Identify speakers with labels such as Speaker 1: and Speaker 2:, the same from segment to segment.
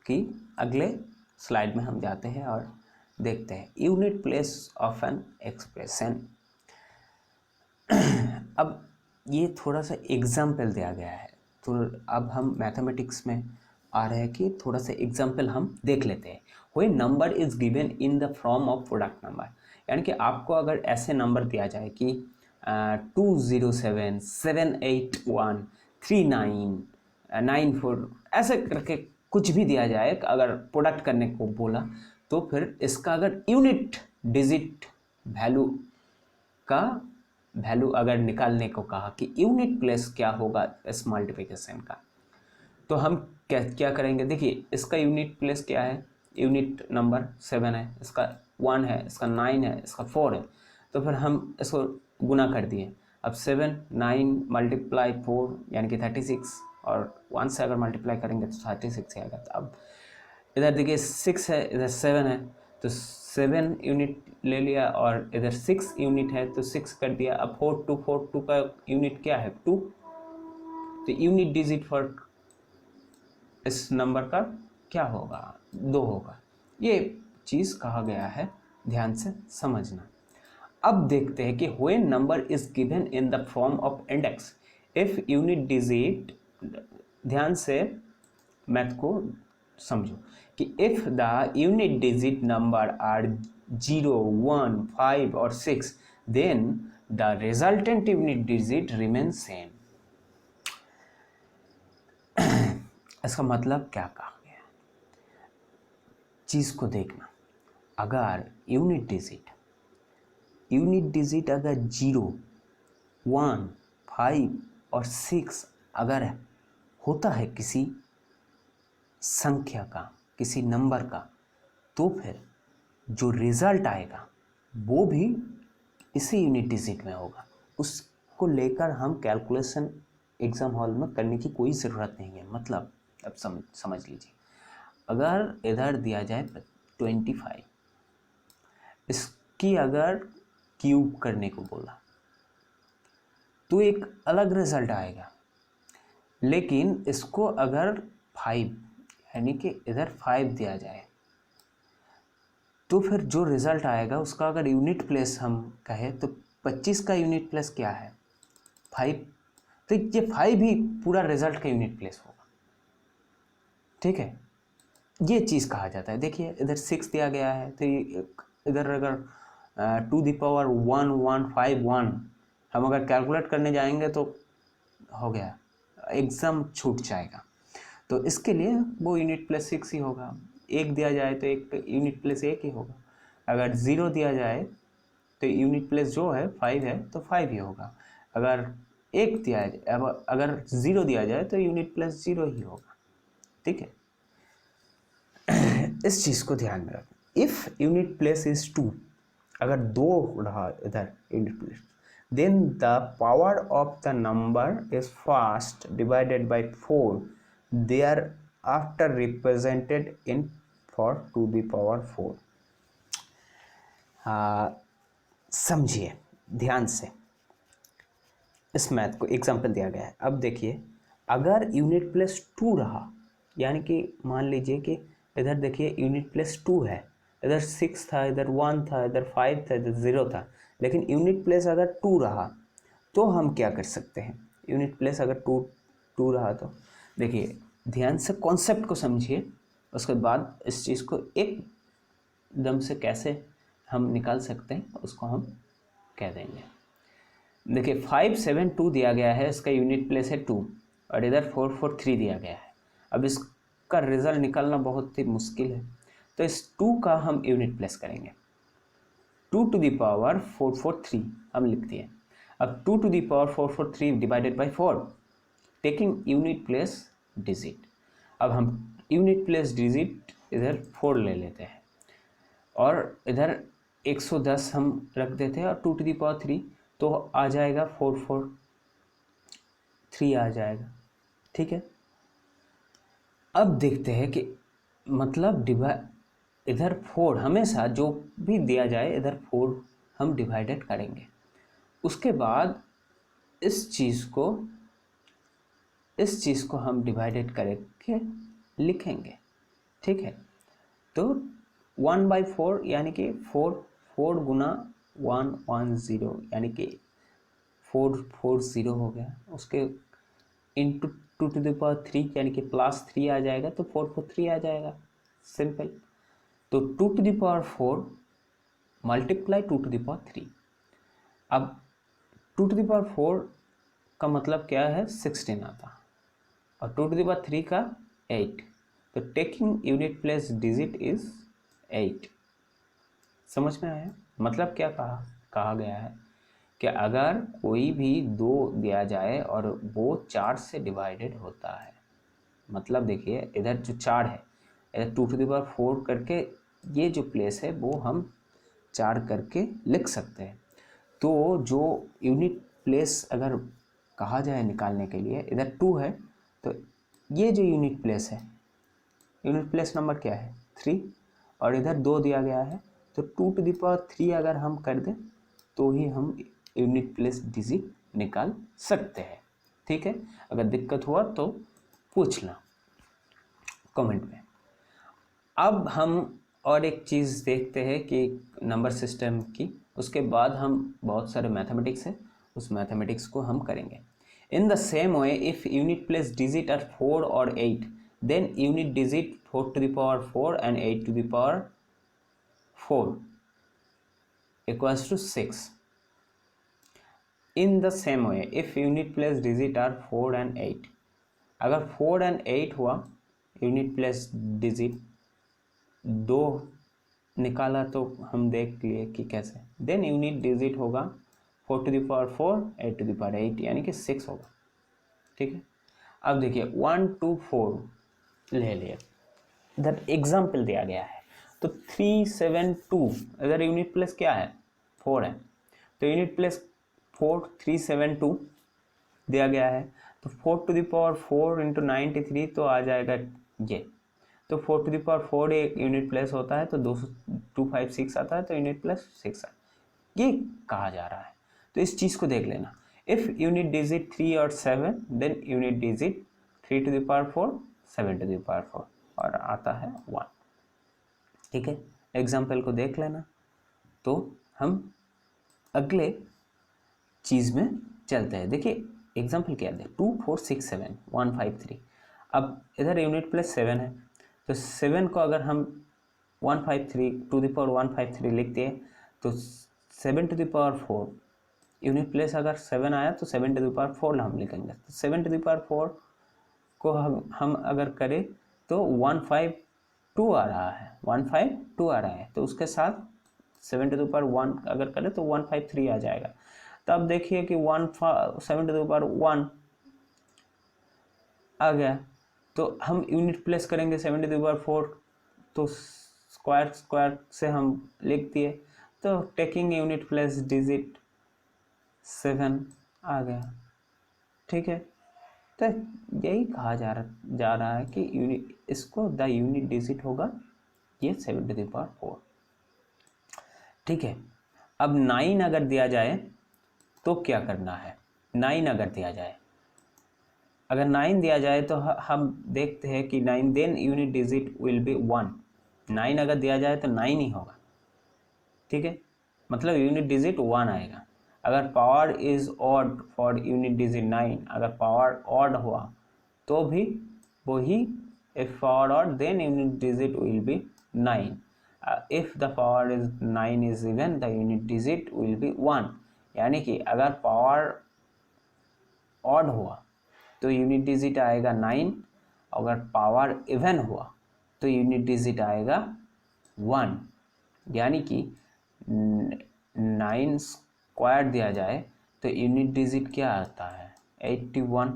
Speaker 1: कि अगले स्लाइड में हम जाते हैं और देखते हैं unit place of an expression. अब ये थोड़ा सा एग्जाम्पल दिया गया है, तो अब हम मैथमेटिक्स में आ रहे हैं कि थोड़ा सा एग्जाम्पल हम देख लेते हैं। When number is given in the form of product number, यानी कि आपको अगर ऐसे नंबर दिया जाए कि 207 781 3994 ऐसे करके कुछ भी दिया जाए, अगर प्रोडक्ट करने को बोला, तो फिर इसका अगर यूनिट डिजिट वैल्यू अगर निकालने को कहा कि यूनिट प्लेस क्या होगा इस मल्टीप्लिकेशन का, तो हम क्या करेंगे। देखिए इसका यूनिट प्लेस क्या है, यूनिट नंबर 7 है, इसका 1 है, इसका 9 है, इसका 4 है, तो फिर हम इसको गुना कर दिए। अब 7 9 मल्टीप्लाई 4 यानी कि 36, और 1 से अगर मल्टीप्लाई करेंगे तो 36 आएगा। तो अब इधर देखिए 6 है, इधर 7 है, तो 7 यूनिट ले लिया, और इधर 6 यूनिट है तो 6 कर दिया। अब 4 का यूनिट क्या है 2, तो यूनिट डिजिट फॉर इस नंबर का क्या होगा 2 होगा। ये चीज़ कहा गया है, ध्यान से समझना। अब देखते हैं कि when number is given in the form of index if unit digit, ध्यान से मैथ को समझो कि if the unit digit number are 0 1 5 और 6 then the resultant unit digit remain same. इसका मतलब क्या कहा गया, चीज को देखना। अगर यूनिट डिजिट अगर 0 1 5 और 6 अगर होता है किसी संख्या का, किसी नंबर का, तो फिर जो रिजल्ट आएगा वो भी इसी यूनिट डिजिट में होगा। उसको लेकर हम कैलकुलेशन एग्जाम हॉल में करने की कोई ज़रूरत नहीं है। मतलब अब समझ लीजिए, अगर इधर दिया जाए 25, इसकी अगर क्यूब करने को बोला तो एक अलग रिजल्ट आएगा, लेकिन इसको अगर 5 यानी कि इधर 5 दिया जाए तो फिर जो रिजल्ट आएगा उसका अगर यूनिट प्लेस हम कहें तो 25 का यूनिट प्लेस क्या है 5, तो ये 5 ही पूरा रिजल्ट का यूनिट प्लेस होगा। ठीक है, ये चीज़ कहा जाता है। देखिए इधर 6 दिया गया है, तो इधर अगर 2^1151 हम अगर कैलकुलेट करने जाएंगे तो हो गया, एग्जाम छूट जाएगा। तो इसके लिए वो यूनिट प्लेस 6 ही होगा। 1 दिया जाए तो एक यूनिट प्लेस 1 ही होगा। अगर 0 दिया जाए तो यूनिट प्लेस जो है 5 है तो 5 ही होगा। अगर 1 दिया जाए, अगर 0 दिया जाए तो यूनिट प्लेस 0 ही होगा। ठीक है, इस चीज़ को ध्यान में रखें। इफ यूनिट प्लेस इज 2, अगर 2 रहा इधर unit place, then the power of the number is first divided by 4 thereafter represented in for to the power 4। समझिए ध्यान से, इस मैथ को एग्जाम्पल दिया गया है। अब देखिए अगर यूनिट प्लेस 2 रहा, यानी कि मान लीजिए कि इधर देखिए यूनिट प्लेस 2 है, इधर 6 था, इधर 1 था, इधर 5 था, इधर 0 था, लेकिन यूनिट प्लेस अगर 2 रहा तो हम क्या कर सकते हैं। यूनिट प्लेस अगर 2 रहा तो देखिए ध्यान से कॉन्सेप्ट को समझिए, उसके बाद इस चीज़ को एकदम से कैसे हम निकाल सकते हैं उसको हम कह देंगे। देखिए 572 दिया गया है, इसका यूनिट प्लेस है 2, और इधर 443 दिया गया है। अब इसका रिजल्ट निकालना बहुत ही मुश्किल है, तो इस 2 का हम यूनिट प्लेस करेंगे। 2 to the power 443 हम लिखते हैं। अब 2 to the power 443 divided by 4, taking unit place digit. अब हम यूनिट प्लेस डिजिट इधर 4 ले लेते हैं, और इधर 110 हम रख देते हैं, और 2 to the power 3 तो आ जाएगा 443 आ जाएगा। ठीक है, अब देखते हैं कि मतलब इधर 4 हमेशा जो भी दिया जाए इधर 4 हम डिवाइडेड करेंगे। उसके बाद इस चीज़ को हम डिवाइडेड करके लिखेंगे। ठीक है। तो 1/4 यानी कि 4 गुना 110 यानी कि 440 हो गया। उसके इंटू 2⁻³ यानी कि +3 आ जाएगा तो 443 आ जाएगा, सिंपल। तो 2⁻4 मल्टीप्लाई 2⁻3। अब 2⁻4 का मतलब क्या है, 16 आता, और 2⁻3 का 8। तो taking unit place digit is 8। समझ में आया? मतलब क्या कहा गया है कि अगर कोई भी 2 दिया जाए और वो 4 से डिवाइडेड होता है, मतलब देखिए इधर जो 4 है, इधर 2⁻4 करके ये जो प्लेस है वो हम 4 करके लिख सकते हैं। तो जो यूनिट प्लेस अगर कहा जाए निकालने के लिए, इधर 2 है तो ये जो यूनिट प्लेस है, यूनिट प्लेस नंबर क्या है 3, और इधर 2 दिया गया है, तो 2⁻3 अगर हम कर दें तो ही हम यूनिट प्लेस डिजिट निकाल सकते हैं। ठीक है, अगर दिक्कत हुआ तो पूछना कमेंट में। अब हम और एक चीज़ देखते हैं कि नंबर सिस्टम की, उसके बाद हम बहुत सारे मैथमेटिक्स है, उस मैथमेटिक्स को हम करेंगे। In the same way if unit place digit are 4 और 8, then unit digit 4⁴ and 8⁴ equals to 6. In the same way if unit place digit are 4 and 8, अगर 4 and 8 हुआ यूनिट प्लेस डिजिट 2 निकाला तो हम देख लिए कि कैसे, देन यूनिट डिजिट होगा 4⁴ 8⁴ यानी कि 6 होगा। ठीक है, अब देखिए 1 2 4 ले लिए, इधर एग्जाम्पल दिया गया है। तो 372 इधर यूनिट प्लेस क्या है 4 है, तो यूनिट प्लेस 4 372 दिया गया है, तो 4⁴ × 93 तो आ जाएगा ये, तो 4⁴ एक यूनिट प्लेस होता है तो 256 आता है, तो यूनिट प्लेस 6 है, ये कहा जा रहा है। तो इस चीज़ को देख लेना, इफ यूनिट डिजिट 3 और 7 देन यूनिट डिजिट 3⁴ 7⁴ और आता है 1। ठीक है, एग्जाम्पल को देख लेना। तो हम अगले चीज़ में चलते हैं। देखिए एग्जाम्पल क्या है, 2 4 6 7 153। अब इधर यूनिट प्लेस 7 है, तो 7 को अगर हम 153 लिख दिए तो 7⁴ यूनिट प्लेस अगर 7 आया तो 7⁴ हम लिखेंगे, तो 7⁴ को हम अगर करें तो 152 आ रहा है, 152 आ रहा है, तो उसके साथ 7⁴ अगर करें तो 153 आ जाएगा। तब देखिए कि 7⁴ आ गया, तो हम यूनिट प्लेस करेंगे 7⁴, तो स्क्वायर से हम लिख दिए, तो टेकिंग यूनिट प्लेस डिजिट 7 आ गया। ठीक है, तो यही कहा जा रहा है कि यूनिट, इसको द यूनिट डिजिट होगा ये 7⁴। ठीक है, अब 9 अगर दिया जाए तो क्या करना है, 9 अगर दिया जाए, अगर 9 दिया जाए तो हम देखते हैं कि 9 then unit digit will be 1। 9 अगर दिया जाए तो 9 ही होगा। ठीक है, मतलब यूनिट डिजिट 1 आएगा। अगर power is odd for unit digit 9, अगर पावर ऑड हुआ तो भी वही, if power odd then unit digit will be 9। If the power is 9 is even the unit digit will be 1। यानी कि अगर पावर ऑड हुआ तो यूनिट डिजिट आएगा 9, अगर पावर इवन हुआ तो यूनिट डिजिट आएगा 1। यानी कि 9 स्क्वायर दिया जाए तो यूनिट डिजिट क्या आता है 81,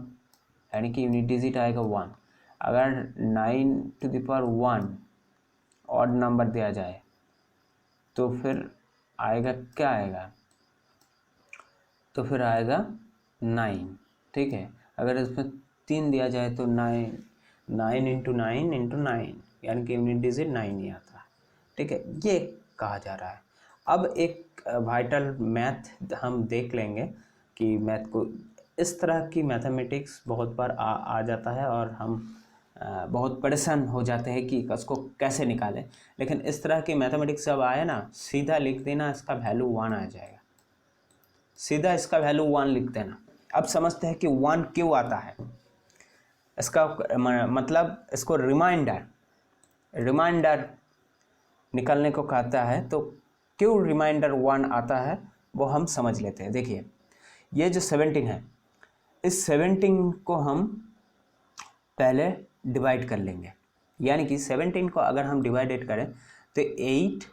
Speaker 1: यानी कि यूनिट डिजिट आएगा 1। अगर 9⁴ ऑड नंबर दिया जाए तो फिर आएगा क्या आएगा, तो फिर आएगा 9। ठीक है, अगर इसमें 3 दिया जाए तो 9 × 9 × 9 यानी कि यूनिट डिजिट 9 ही आता है। ठीक है, ये कहा जा रहा है। अब एक वाइटल मैथ हम देख लेंगे कि मैथ को, इस तरह की मैथमेटिक्स बहुत बार आ जाता है और हम बहुत परेशान हो जाते हैं कि उसको कैसे निकालें। लेकिन इस तरह की मैथमेटिक्स जब आए ना, सीधा लिख देना इसका वैल्यू 1 आ जाएगा, सीधा इसका वैल्यू 1 लिख देना। अब समझते हैं कि 1 क्यों आता है। इसका मतलब इसको रिमाइंडर निकालने को कहता है। तो क्यों रिमाइंडर 1 आता है वो हम समझ लेते हैं। देखिए ये जो 17 है, इस 17 को हम पहले डिवाइड कर लेंगे, यानी कि 17 को अगर हम डिवाइडेड करें तो 8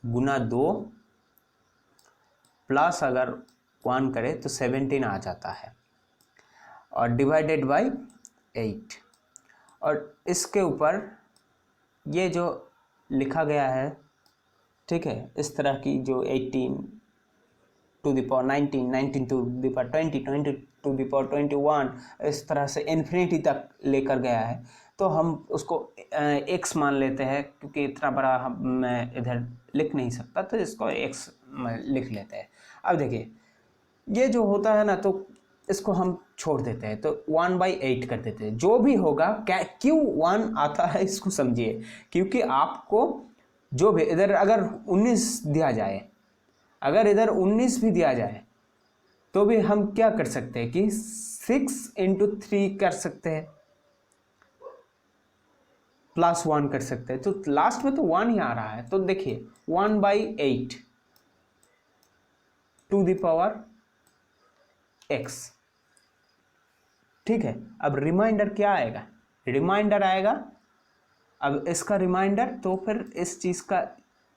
Speaker 1: गुना 2 प्लस अगर 1 करें तो 17 आ जाता है, और डिवाइडेड बाय 8। और इसके ऊपर ये जो लिखा गया है, ठीक है, इस तरह की जो 18 to the power 19, 19 to the power 20, 20 to the power 21, इस तरह से इन्फिनिटी तक लेकर गया है। तो हम उसको x मान लेते हैं, क्योंकि इतना बड़ा मैं इधर लिख नहीं सकता, तो इसको x लिख लेते हैं। अब देखिए ये जो होता है ना, तो इसको हम छोड़ देते हैं, तो 1/8 कर देते हैं। जो भी होगा, क्यों 1 आता है इसको समझिए, क्योंकि आपको जो भी इधर अगर 19 दिया जाए, अगर इधर 19 भी दिया जाए तो भी हम क्या कर सकते हैं कि 6 × 3 कर सकते हैं, प्लस 1 कर सकते हैं। तो लास्ट में तो 1 ही आ रहा है। तो देखिए 1/8 टू द पावर x, ठीक है। अब रिमाइंडर क्या आएगा, रिमाइंडर आएगा। अब इसका रिमाइंडर, तो फिर इस चीज़ का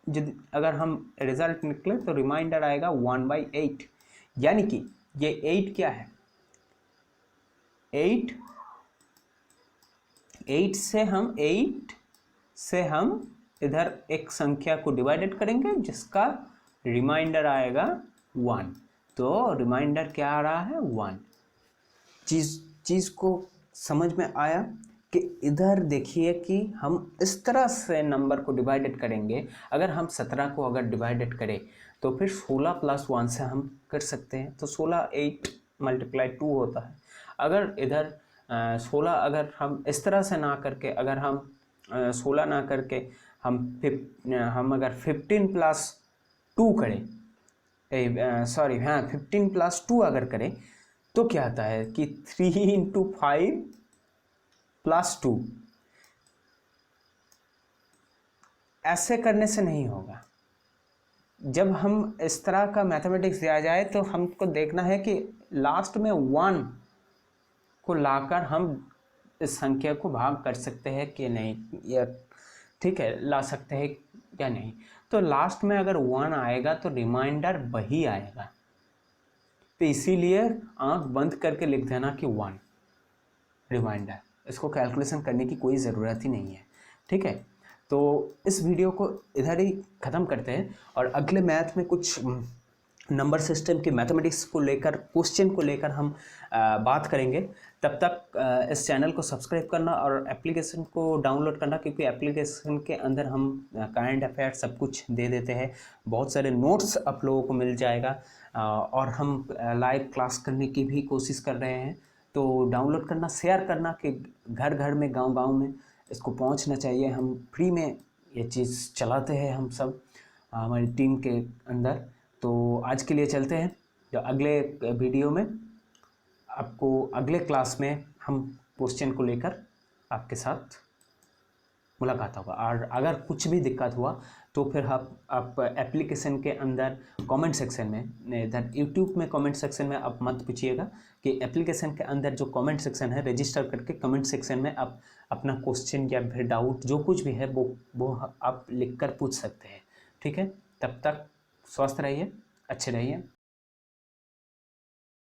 Speaker 1: यदि अगर हम रिजल्ट निकले तो रिमाइंडर आएगा 1/8, यानी कि ये 8 क्या है, 8 से हम इधर एक संख्या को डिवाइडेड करेंगे जिसका रिमाइंडर आएगा 1। तो रिमाइंडर क्या आ रहा है, 1। चीज़ को समझ में आया कि इधर देखिए कि हम इस तरह से नंबर को डिवाइडेड करेंगे। अगर हम 17 को अगर डिवाइडेड करें तो फिर 16 + 1 से हम कर सकते हैं। तो 16 8 × 2 होता है। अगर इधर 16 अगर हम इस तरह से ना करके, अगर हम 16 ना करके हम अगर 15 + 2 करें, 15 + 2 अगर करें तो क्या आता है कि 3 × 5 + 2। ऐसे करने से नहीं होगा। जब हम इस तरह का मैथमेटिक्स दिया जाए तो हमको देखना है कि लास्ट में 1 को लाकर हम इस संख्या को भाग कर सकते हैं कि नहीं, या ठीक है ला सकते हैं या नहीं। तो लास्ट में अगर 1 आएगा तो रिमाइंडर वही आएगा। तो इसीलिए आंख बंद करके लिख देना कि 1 रिमाइंडर, इसको कैलकुलेशन करने की कोई ज़रूरत ही नहीं है, ठीक है। तो इस वीडियो को इधर ही ख़त्म करते हैं, और अगले मैथ में कुछ नंबर सिस्टम के मैथमेटिक्स को लेकर, क्वेश्चन को लेकर हम बात करेंगे। तब तक इस चैनल को सब्सक्राइब करना और एप्लीकेशन को डाउनलोड करना, क्योंकि एप्लीकेशन के अंदर हम करंट अफेयर सब कुछ दे देते हैं। बहुत सारे नोट्स आप लोगों को मिल जाएगा, और हम लाइव क्लास करने की भी कोशिश कर रहे हैं। तो डाउनलोड करना, शेयर करना कि घर घर में, गांव गांव में इसको पहुंचना चाहिए। हम फ्री में ये चीज़ चलाते हैं हम सब हमारी टीम के अंदर। तो आज के लिए चलते हैं, जो अगले वीडियो में आपको, अगले क्लास में हम क्वेश्चन को लेकर आपके साथ मुलाकात होगा। और अगर कुछ भी दिक्कत हुआ तो फिर आप एप्लीकेशन के अंदर कमेंट सेक्शन में, इधर यूट्यूब में कमेंट सेक्शन में आप मत पूछिएगा, कि एप्लीकेशन के अंदर जो कमेंट सेक्शन है, रजिस्टर करके कमेंट सेक्शन में आप अपना क्वेश्चन या फिर डाउट जो कुछ भी है वो आप लिख कर पूछ सकते हैं, ठीक है। तब तक स्वस्थ रहिए, अच्छे रहिए।